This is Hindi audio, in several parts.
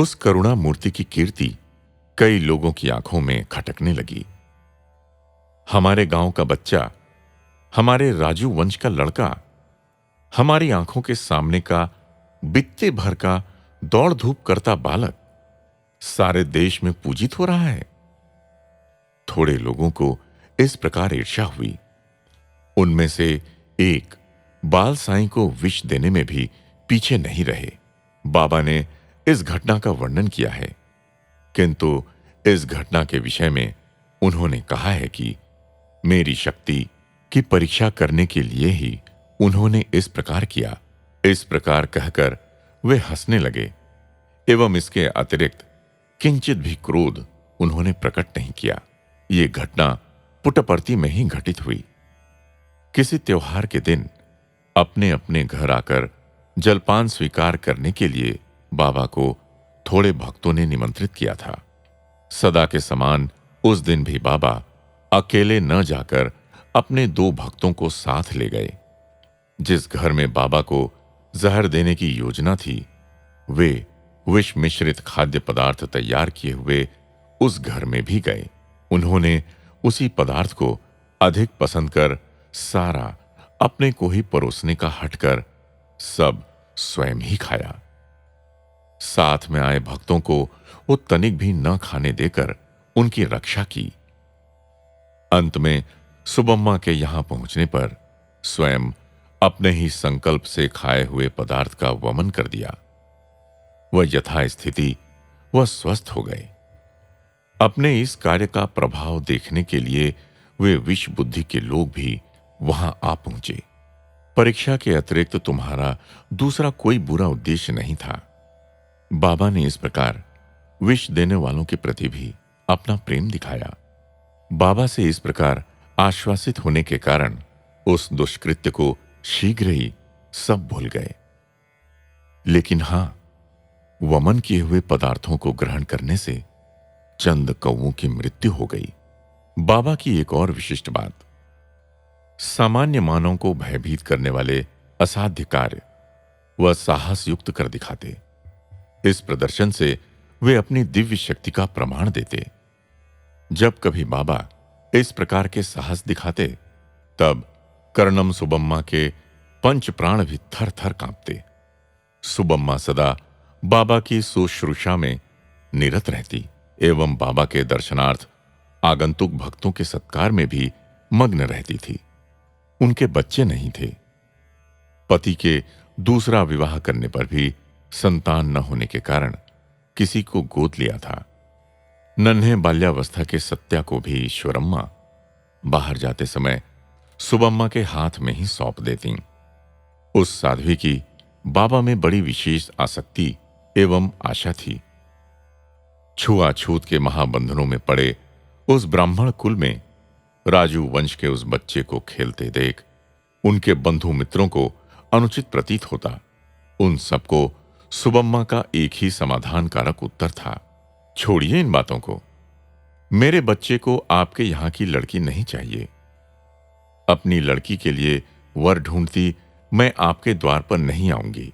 उस करुणा मूर्ति की कीर्ति कई लोगों की आंखों में खटकने लगी। हमारे गांव का बच्चा, हमारे राजू वंश का लड़का, हमारी आंखों के सामने का बित्ते भर का दौड़ धूप करता बालक सारे देश में पूजित हो रहा है। थोड़े लोगों को इस प्रकार ईर्ष्या हुई। उनमें से एक बाल साईं को विष देने में भी पीछे नहीं रहे। बाबा ने इस घटना का वर्णन किया है, किंतु इस घटना के विषय में उन्होंने कहा है कि मेरी शक्ति की परीक्षा करने के लिए ही उन्होंने इस प्रकार किया। इस प्रकार कहकर वे हंसने लगे एवं इसके अतिरिक्त किंचित भी क्रोध उन्होंने प्रकट नहीं किया। ये घटना पुट्टपर्ती में ही घटित हुई। किसी त्योहार के दिन अपने अपने घर आकर जलपान स्वीकार करने के लिए बाबा को थोड़े भक्तों ने निमंत्रित किया था। सदा के समान उस दिन भी बाबा अकेले न जाकर अपने 2 भक्तों को साथ ले गए। जिस घर में बाबा को जहर देने की योजना थी, वे विष मिश्रित खाद्य पदार्थ तैयार किए हुए उस घर में भी गए। उन्होंने उसी पदार्थ को अधिक पसंद कर सारा अपने को ही परोसने का हटकर सब स्वयं ही खाया। साथ में आए भक्तों को वो तनिक भी न खाने देकर उनकी रक्षा की। अंत में सुबम्मा के यहां पहुंचने पर स्वयं अपने ही संकल्प से खाए हुए पदार्थ का वमन कर दिया। वह यथास्थिति वह स्वस्थ हो गए। अपने इस कार्य का प्रभाव देखने के लिए वे विष बुद्धि के लोग भी वहां आ पहुंचे। परीक्षा के अतिरिक्त तुम्हारा दूसरा कोई बुरा उद्देश्य नहीं था। बाबा ने इस प्रकार विष देने वालों के प्रति भी अपना प्रेम दिखाया। बाबा से इस प्रकार आश्वासित होने के कारण उस दुष्कृत्य को शीघ्र ही सब भूल गए। लेकिन हां, वमन किए हुए पदार्थों को ग्रहण करने से चंद कौओं की मृत्यु हो गई। बाबा की एक और विशिष्ट बात, सामान्य मानव को भयभीत करने वाले असाध्य कार्य वह साहस युक्त कर दिखाते। इस प्रदर्शन से वे अपनी दिव्य शक्ति का प्रमाण देते। जब कभी बाबा इस प्रकार के साहस दिखाते, तब कर्णम सुबम्मा के पंच प्राण भी थर थर कांपते। सुबम्मा सदा बाबा की शुश्रूषा में निरत रहती एवं बाबा के दर्शनार्थ आगंतुक भक्तों के सत्कार में भी मग्न रहती थी। उनके बच्चे नहीं थे। पति के दूसरा विवाह करने पर भी संतान न होने के कारण किसी को गोद लिया था। नन्हे बाल्यावस्था के सत्या को भी ईश्वरम्मा बाहर जाते समय सुबम्मा के हाथ में ही सौंप देती। उस साध्वी की बाबा में बड़ी विशेष आसक्ति एवं आशा थी। छुआछूत के महाबंधनों में पड़े उस ब्राह्मण कुल में राजू वंश के उस बच्चे को खेलते देख उनके बंधु मित्रों को अनुचित प्रतीत होता। उन सबको सुबम्मा का एक ही समाधानकारक उत्तर था, छोड़िए इन बातों को, मेरे बच्चे को आपके यहां की लड़की नहीं चाहिए। अपनी लड़की के लिए वर ढूंढती मैं आपके द्वार पर नहीं आऊंगी।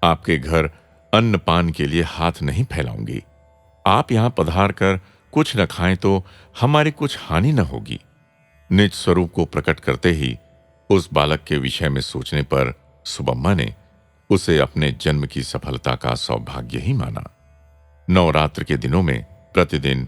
आपके घर अन्न पान के लिए हाथ नहीं फैलाऊंगी। आप यहां पधार कर कुछ न खाएं तो हमारी कुछ हानि न होगी। निज स्वरूप को प्रकट करते ही उस बालक के विषय में सोचने पर सुबम्मा ने उसे अपने जन्म की सफलता का सौभाग्य ही माना। नवरात्र के दिनों में प्रतिदिन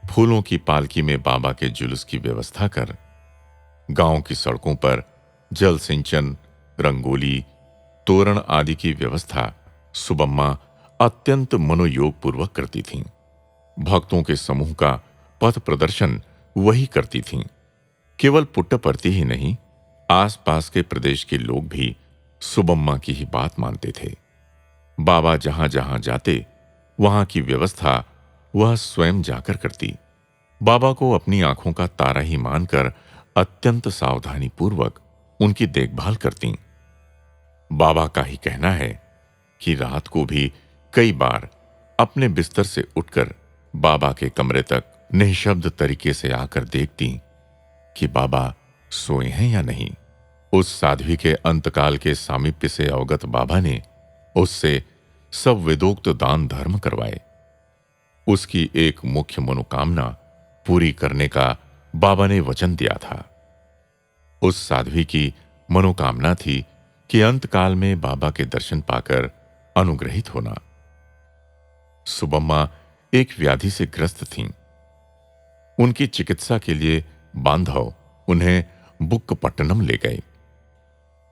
फूलों की पालकी में बाबा के जुलूस की व्यवस्था कर गांव की सड़कों पर जल सिंचन, रंगोली, तोरण आदि की व्यवस्था सुबम्मा अत्यंत मनोयोग पूर्वक करती थीं। भक्तों के समूह का पथ प्रदर्शन वही करती थीं। केवल पुट्टपर्ती ही नहीं, आसपास के प्रदेश के लोग भी सुबम्मा की ही बात मानते थे। बाबा जहां जहां जाते वहां की व्यवस्था वह स्वयं जाकर करती। बाबा को अपनी आंखों का तारा ही मानकर अत्यंत सावधानी पूर्वक उनकी देखभाल करती। बाबा का ही कहना है कि रात को भी कई बार अपने बिस्तर से उठकर बाबा के कमरे तक निःशब्द तरीके से आकर देखती कि बाबा सोए हैं या नहीं। उस साध्वी के अंतकाल के सामीप्य से अवगत बाबा ने उससे सब वेदोक्त दान धर्म करवाए। उसकी एक मुख्य मनोकामना पूरी करने का बाबा ने वचन दिया था। उस साध्वी की मनोकामना थी कि अंतकाल में बाबा के दर्शन पाकर अनुग्रहित होना। सुबम्मा एक व्याधि से ग्रस्त थीं। उनकी चिकित्सा के लिए बांधव उन्हें बुक्कपट्टनम ले गए।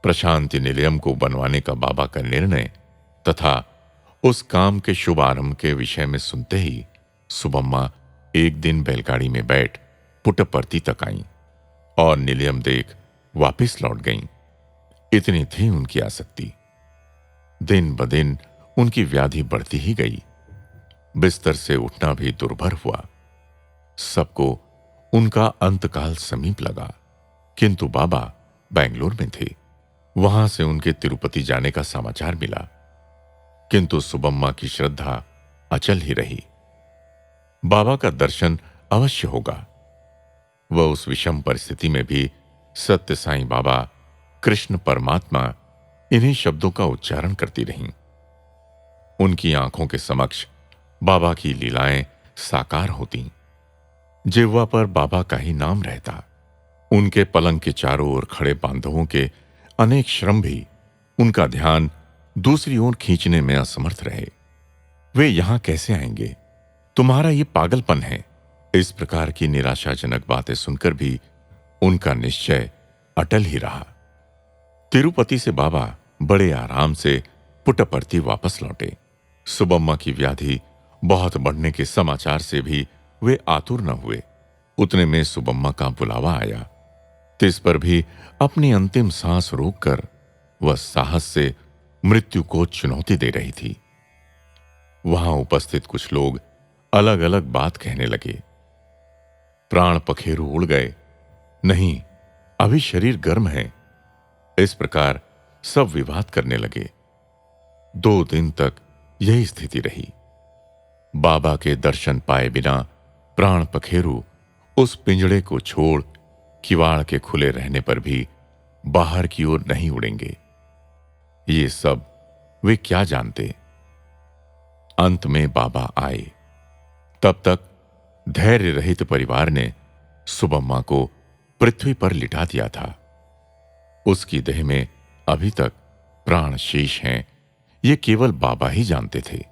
प्रशांति निलयम को बनवाने का बाबा का निर्णय तथा उस काम के शुभ आरंभ के विषय में सुनते ही सुबम्मा एक दिन बैलगाड़ी में बैठ पुट्टपर्ती तक आईं और निलयम देख वापस लौट गईं। इतनी थी उनकी आसक्ति। दिन ब दिन उनकी व्याधि बढ़ती ही गई। बिस्तर से उठना भी दुर्भर हुआ। सबको उनका अंतकाल समीप लगा, किंतु बाबा बेंगलोर में थे। वहां से उनके तिरुपति जाने का समाचार मिला, किंतु सुबम्मा की श्रद्धा अचल ही रही। बाबा का दर्शन अवश्य होगा। वह उस विषम परिस्थिति में भी सत्य साईं बाबा, कृष्ण परमात्मा, इन्हीं शब्दों का उच्चारण करती रहीं। उनकी आंखों के समक्ष बाबा की लीलाएं साकार होती। जिह्वा पर बाबा का ही नाम रहता। उनके पलंग के चारों ओर खड़े बांधवों के अनेक श्रम भी उनका ध्यान दूसरी ओर खींचने में असमर्थ रहे। वे यहां कैसे आएंगे? तुम्हारा ये पागलपन है। इस प्रकार की निराशाजनक बातें सुनकर भी उनका निश्चय अटल ही रहा। तिरुपति से बाबा बड़े आराम से पुट्टपर्ती वापस लौटे। सुबम्मा की व्याधि बहुत बढ़ने के समाचार से भी वे आतुर न हुए। उतने में सुबम्मा का बुलावा आया। तिस पर भी अपनी अंतिम सांस रोककर वह साहस से मृत्यु को चुनौती दे रही थी। वहां उपस्थित कुछ लोग अलग अलग बात कहने लगे। प्राण पखेरु उड़ गए, नहीं अभी शरीर गर्म है, इस प्रकार सब विवाद करने लगे। 2 दिन तक यही स्थिति रही। बाबा के दर्शन पाए बिना प्राण पखेरु उस पिंजड़े को छोड़ किवाड़ के खुले रहने पर भी बाहर की ओर नहीं उड़ेंगे। ये सब वे क्या जानते। अंत में बाबा आए। तब तक धैर्य रहित परिवार ने सुबम्मा को पृथ्वी पर लिटा दिया था। उसकी देह में अभी तक प्राण शेष हैं, ये केवल बाबा ही जानते थे।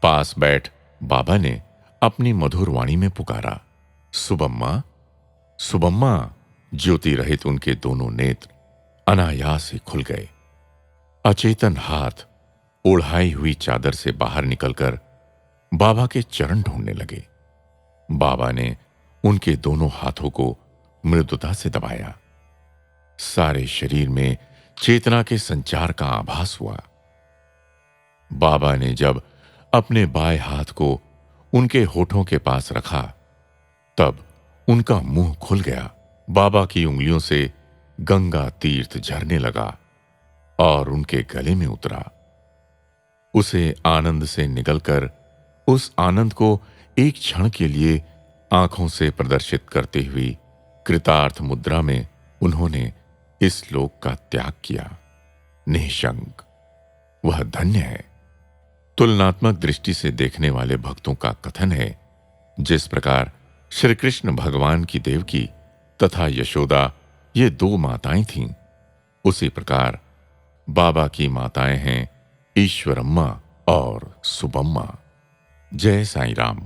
पास बैठ बाबा ने अपनी मधुर वाणी में पुकारा, सुबम्मा, सुबम्मा। ज्योति रहित उनके दोनों नेत्र अनायास ही खुल गए। अचेतन हाथ ओढ़ाई हुई चादर से बाहर निकलकर बाबा के चरण ढूंढने लगे। बाबा ने उनके दोनों हाथों को मृदुता से दबाया। सारे शरीर में चेतना के संचार का आभास हुआ। बाबा ने जब अपने बाएं हाथ को उनके होठों के पास रखा, तब उनका मुंह खुल गया। बाबा की उंगलियों से गंगा तीर्थ झरने लगा और उनके गले में उतरा। उसे आनंद से निगलकर उस आनंद को एक क्षण के लिए आंखों से प्रदर्शित करते हुए कृतार्थ मुद्रा में उन्होंने इस लोक का त्याग किया। निःशंक वह धन्य है। तुलनात्मक दृष्टि से देखने वाले भक्तों का कथन है, जिस प्रकार श्री कृष्ण भगवान की देवकी तथा यशोदा ये 2 माताएं थीं, उसी प्रकार बाबा की माताएं हैं ईश्वरम्मा और सुबम्मा। जय साईं राम।